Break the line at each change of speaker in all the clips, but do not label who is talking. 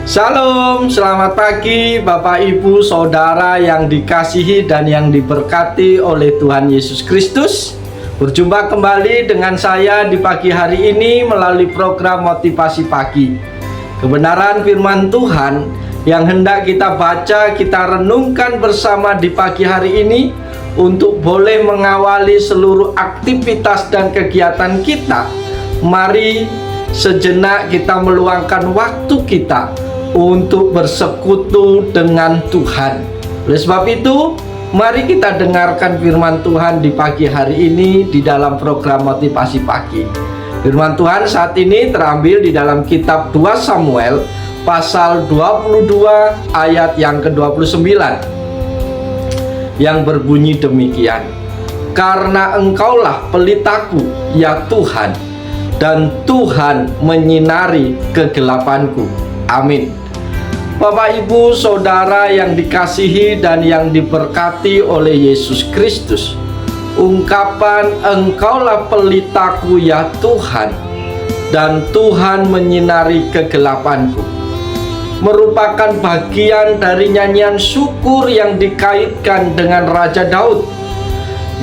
Shalom, selamat pagi Bapak Ibu Saudara yang dikasihi dan yang diberkati oleh Tuhan Yesus Kristus. Berjumpa kembali dengan saya di pagi hari ini melalui program Motivasi Pagi. Kebenaran firman Tuhan yang hendak kita baca, kita renungkan bersama di pagi hari ini untuk boleh mengawali seluruh aktivitas dan kegiatan kita. Mari sejenak kita meluangkan waktu kita untuk bersekutu dengan Tuhan. Oleh sebab itu, mari kita dengarkan firman Tuhan di pagi hari ini di dalam program Motivasi Pagi. Firman Tuhan saat ini terambil di dalam kitab 2 Samuel pasal 22 ayat yang ke-29 yang berbunyi demikian. Karena Engkaulah pelitaku, ya Tuhan, dan Tuhan menyinari kegelapanku. Amin. Bapak Ibu Saudara yang dikasihi dan yang diberkati oleh Yesus Kristus, ungkapan Engkaulah pelitaku ya Tuhan, dan Tuhan menyinari kegelapanku merupakan bagian dari nyanyian syukur yang dikaitkan dengan Raja Daud.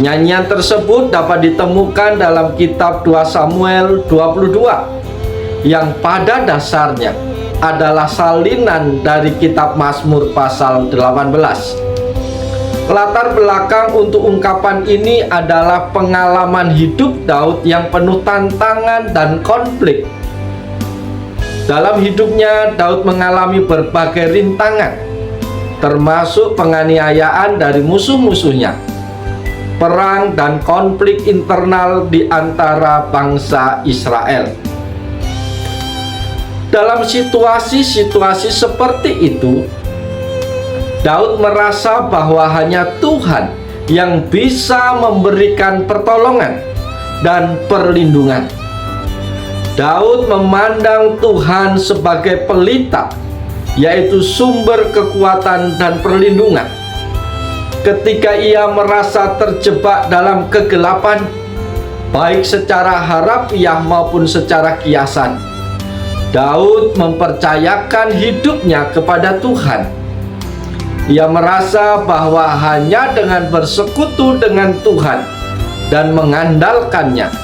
Nyanyian tersebut dapat ditemukan dalam kitab 2 Samuel 22 yang pada dasarnya adalah salinan dari kitab Mazmur pasal 18. Latar belakang untuk ungkapan ini adalah pengalaman hidup Daud yang penuh tantangan dan konflik. Dalam hidupnya, Daud mengalami berbagai rintangan, termasuk penganiayaan dari musuh-musuhnya, perang dan konflik internal di antara bangsa Israel. Dalam situasi-situasi seperti itu, Daud merasa bahwa hanya Tuhan yang bisa memberikan pertolongan dan perlindungan. Daud memandang Tuhan sebagai pelita, yaitu sumber kekuatan dan perlindungan. Ketika ia merasa terjebak dalam kegelapan, baik secara harafiah maupun secara kiasan, Daud mempercayakan hidupnya kepada Tuhan. Ia merasa bahwa hanya dengan bersekutu dengan Tuhan dan mengandalkannya,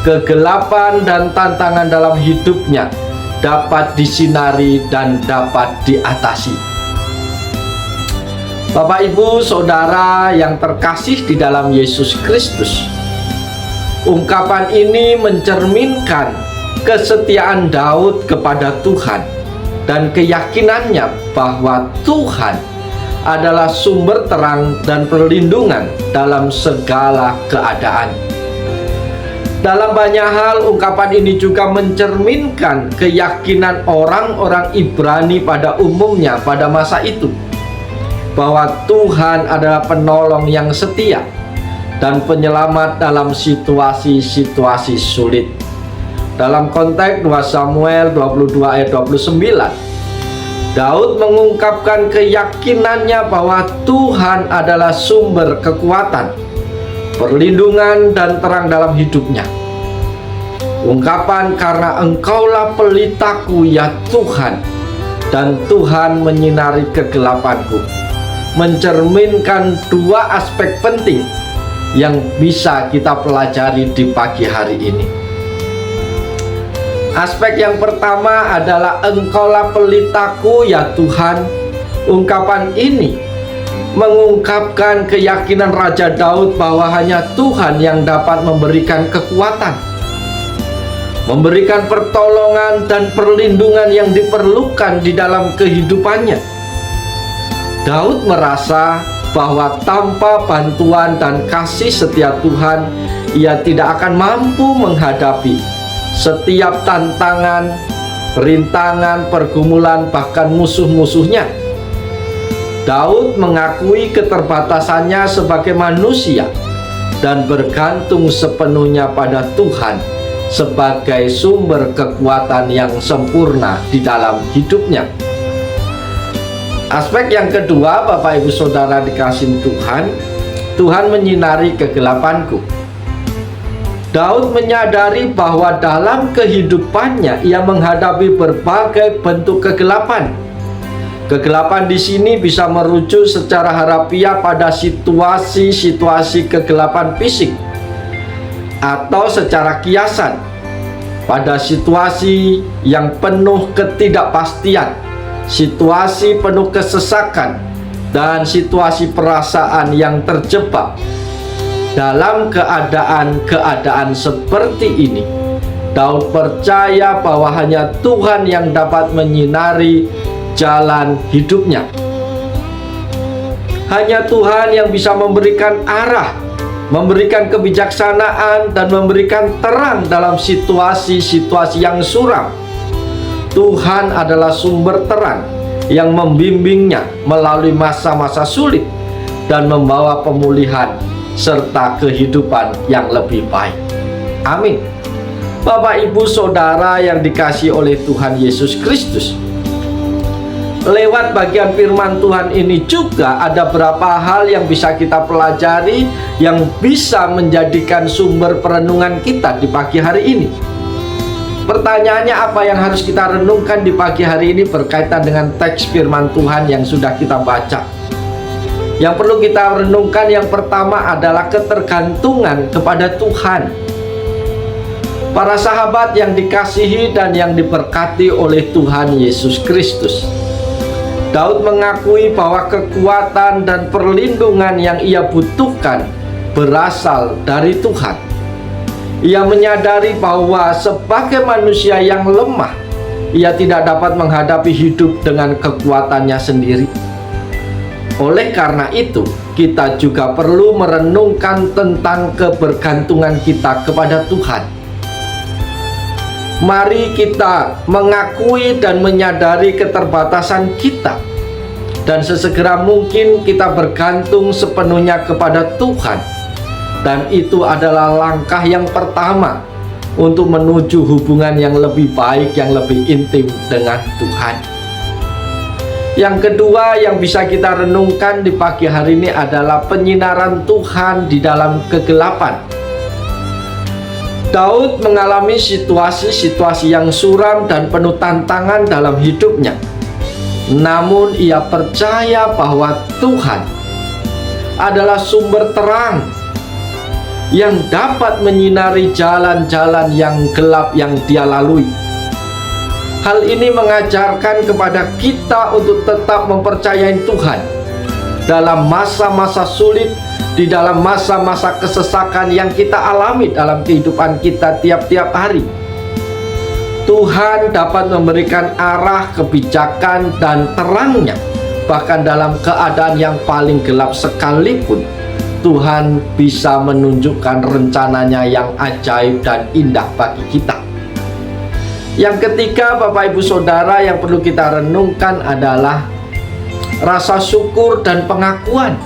kegelapan dan tantangan dalam hidupnya dapat disinari dan dapat diatasi. Bapak Ibu Saudara yang terkasih di dalam Yesus Kristus, ungkapan ini mencerminkan kesetiaan Daud kepada Tuhan dan keyakinannya bahwa Tuhan adalah sumber terang dan perlindungan dalam segala keadaan. Dalam banyak hal, ungkapan ini juga mencerminkan keyakinan orang-orang Ibrani pada umumnya pada masa itu, bahwa Tuhan adalah penolong yang setia dan penyelamat dalam situasi-situasi sulit. Dalam konteks 2 Samuel 22 ayat 29, Daud mengungkapkan keyakinannya bahwa Tuhan adalah sumber kekuatan, perlindungan dan terang dalam hidupnya. Ungkapan karena Engkaulah pelitaku ya Tuhan, dan Tuhan menyinari kegelapanku mencerminkan dua aspek penting yang bisa kita pelajari di pagi hari ini. Aspek yang pertama adalah Engkaulah pelitaku ya Tuhan. Ungkapan ini mengungkapkan keyakinan Raja Daud bahwa hanya Tuhan yang dapat memberikan kekuatan, memberikan pertolongan dan perlindungan yang diperlukan di dalam kehidupannya. Daud merasa bahwa tanpa bantuan dan kasih setia Tuhan, ia tidak akan mampu menghadapi setiap tantangan, rintangan, pergumulan, bahkan musuh-musuhnya. Daud mengakui keterbatasannya sebagai manusia dan bergantung sepenuhnya pada Tuhan sebagai sumber kekuatan yang sempurna di dalam hidupnya. Aspek yang kedua, Bapak Ibu Saudara dikasihi Tuhan, Tuhan menyinari kegelapanku. Daud menyadari bahwa dalam kehidupannya ia menghadapi berbagai bentuk kegelapan. Kegelapan di sini bisa merujuk secara harafiah pada situasi-situasi kegelapan fisik, atau secara kiasan pada situasi yang penuh ketidakpastian, situasi penuh kesesakan, dan situasi perasaan yang terjebak. Dalam keadaan-keadaan seperti ini, Daud percaya bahwa hanya Tuhan yang dapat menyinari jalan hidupnya. Hanya Tuhan yang bisa memberikan arah, memberikan kebijaksanaan, dan memberikan terang dalam situasi-situasi yang suram. Tuhan adalah sumber terang yang membimbingnya melalui masa-masa sulit dan membawa pemulihan serta kehidupan yang lebih baik. Amin. Bapak, Ibu, Saudara yang dikasihi oleh Tuhan Yesus Kristus, lewat bagian firman Tuhan ini juga ada beberapa hal yang bisa kita pelajari, yang bisa menjadikan sumber perenungan kita di pagi hari ini. Pertanyaannya, apa yang harus kita renungkan di pagi hari ini berkaitan dengan teks firman Tuhan yang sudah kita baca? Yang perlu kita renungkan yang pertama adalah ketergantungan kepada Tuhan. Para sahabat yang dikasihi dan yang diberkati oleh Tuhan Yesus Kristus, Daud mengakui bahwa kekuatan dan perlindungan yang ia butuhkan berasal dari Tuhan. Ia menyadari bahwa sebagai manusia yang lemah, ia tidak dapat menghadapi hidup dengan kekuatannya sendiri. Oleh karena itu, kita juga perlu merenungkan tentang kebergantungan kita kepada Tuhan. Mari kita mengakui dan menyadari keterbatasan kita, dan sesegera mungkin kita bergantung sepenuhnya kepada Tuhan. Dan itu adalah langkah yang pertama untuk menuju hubungan yang lebih baik, yang lebih intim dengan Tuhan. Yang kedua yang bisa kita renungkan di pagi hari ini adalah penyinaran Tuhan di dalam kegelapan. Daud mengalami situasi-situasi yang suram dan penuh tantangan dalam hidupnya. Namun ia percaya bahwa Tuhan adalah sumber terang yang dapat menyinari jalan-jalan yang gelap yang dia lalui. Hal ini mengajarkan kepada kita untuk tetap mempercayai Tuhan dalam masa-masa sulit, di dalam masa-masa kesesakan yang kita alami dalam kehidupan kita tiap-tiap hari. Tuhan dapat memberikan arah, kebijakan, dan terangnya. Bahkan dalam keadaan yang paling gelap sekalipun, Tuhan bisa menunjukkan rencananya yang ajaib dan indah bagi kita. Yang ketiga, Bapak, Ibu, Saudara, yang perlu kita renungkan adalah rasa syukur dan pengakuan.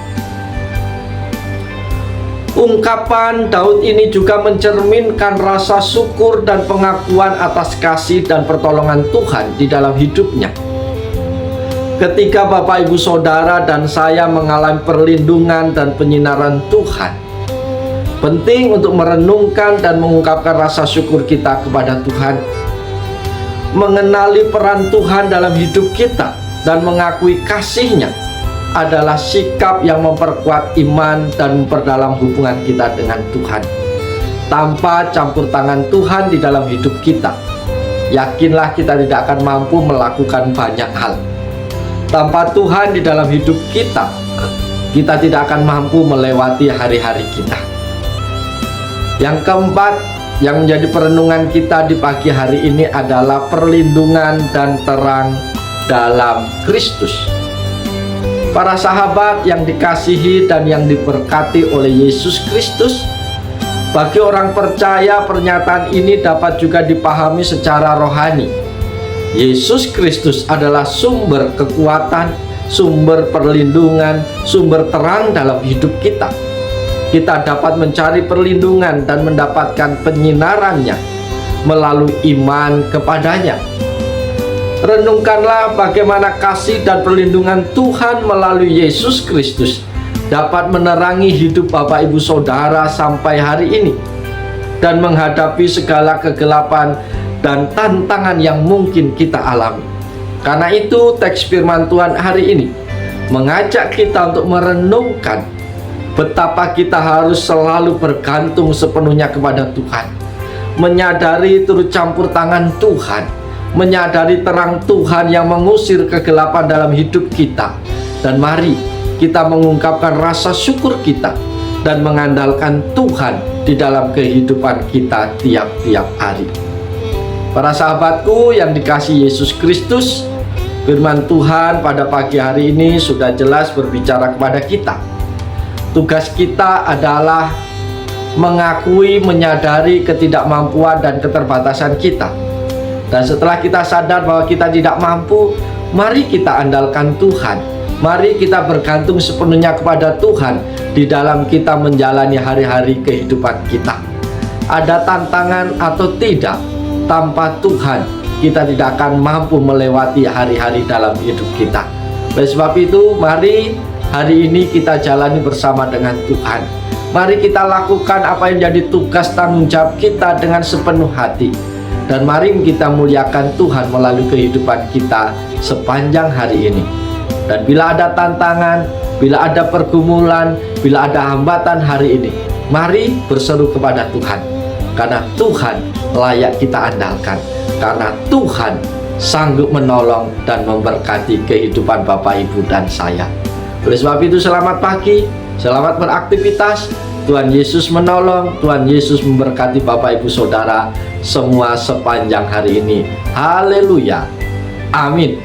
Ungkapan Daud ini juga mencerminkan rasa syukur dan pengakuan atas kasih dan pertolongan Tuhan di dalam hidupnya. Ketika Bapak, Ibu, Saudara, dan saya mengalami perlindungan dan penyinaran Tuhan, penting untuk merenungkan dan mengungkapkan rasa syukur kita kepada Tuhan. Mengenali peran Tuhan dalam hidup kita dan mengakui kasih-Nya adalah sikap yang memperkuat iman dan memperdalam hubungan kita dengan Tuhan. Tanpa campur tangan Tuhan di dalam hidup kita, yakinlah kita tidak akan mampu melakukan banyak hal. Tanpa Tuhan di dalam hidup kita, kita tidak akan mampu melewati hari-hari kita. Yang keempat, yang menjadi perenungan kita di pagi hari ini adalah perlindungan dan terang dalam Kristus. Para sahabat yang dikasihi dan yang diberkati oleh Yesus Kristus, bagi orang percaya pernyataan ini dapat juga dipahami secara rohani. Yesus Kristus adalah sumber kekuatan, sumber perlindungan, sumber terang dalam hidup kita. Kita dapat mencari perlindungan dan mendapatkan penyinarannya melalui iman kepadanya. Renungkanlah bagaimana kasih dan perlindungan Tuhan melalui Yesus Kristus dapat menerangi hidup Bapak, Ibu, Saudara sampai hari ini. dan menghadapi segala kegelapan dan tantangan yang mungkin kita alami. Karena itu teks firman Tuhan hari ini mengajak kita untuk merenungkan betapa kita harus selalu bergantung sepenuhnya kepada Tuhan, menyadari turut campur tangan Tuhan, menyadari terang Tuhan yang mengusir kegelapan dalam hidup kita. Dan mari kita mengungkapkan rasa syukur kita dan mengandalkan Tuhan di dalam kehidupan kita tiap-tiap hari. Para sahabatku yang dikasihi Yesus Kristus, firman Tuhan pada pagi hari ini sudah jelas berbicara kepada kita. Tugas kita adalah mengakui, menyadari ketidakmampuan dan keterbatasan kita. Dan setelah kita sadar bahwa kita tidak mampu, mari kita andalkan Tuhan. Mari kita bergantung sepenuhnya kepada Tuhan di dalam kita menjalani hari-hari kehidupan kita. Ada tantangan atau tidak, tanpa Tuhan kita tidak akan mampu melewati hari-hari dalam hidup kita. Oleh sebab itu, mari hari ini kita jalani bersama dengan Tuhan. Mari kita lakukan apa yang jadi tugas tanggung jawab kita dengan sepenuh hati. Dan mari kita muliakan Tuhan melalui kehidupan kita sepanjang hari ini. Dan bila ada tantangan, bila ada pergumulan, bila ada hambatan hari ini, mari berseru kepada Tuhan. Karena Tuhan layak kita andalkan. Karena Tuhan sanggup menolong dan memberkati kehidupan Bapak, Ibu, dan saya. Oleh sebab itu, selamat pagi, selamat beraktivitas. Tuhan Yesus menolong, Tuhan Yesus memberkati Bapak, Ibu, Saudara semua sepanjang hari ini. Haleluya. Amin.